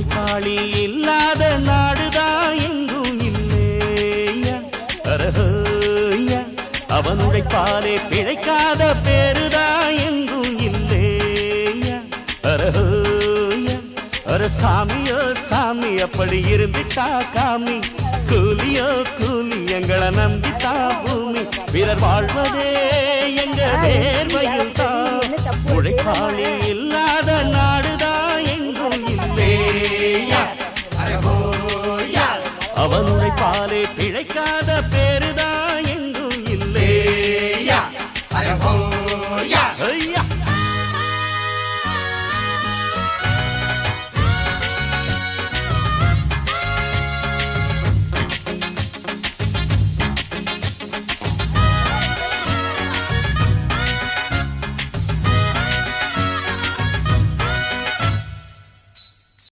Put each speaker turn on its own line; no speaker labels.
உழைப்பாளி இல்லாத நாடுதான் எங்கும் இல்லையா அரஹோயா அவன் உழைப்பாலே பிழைக்காத பேருதான் எங்கும் இல்லையா அரஹோயா அர சாமியோ சாமி அப்படி இருந்துட்டா காமி கூலியோ கூலி எங்களை நம்பித்தா பூமி பிறர் வாழ்வதே எங்க வேர்வையில் தான் உழைப்பாளி இல்லாத நாடுதான் எங்கும் இல்லையா அவன் உழைப்பாலே பிழைக்காத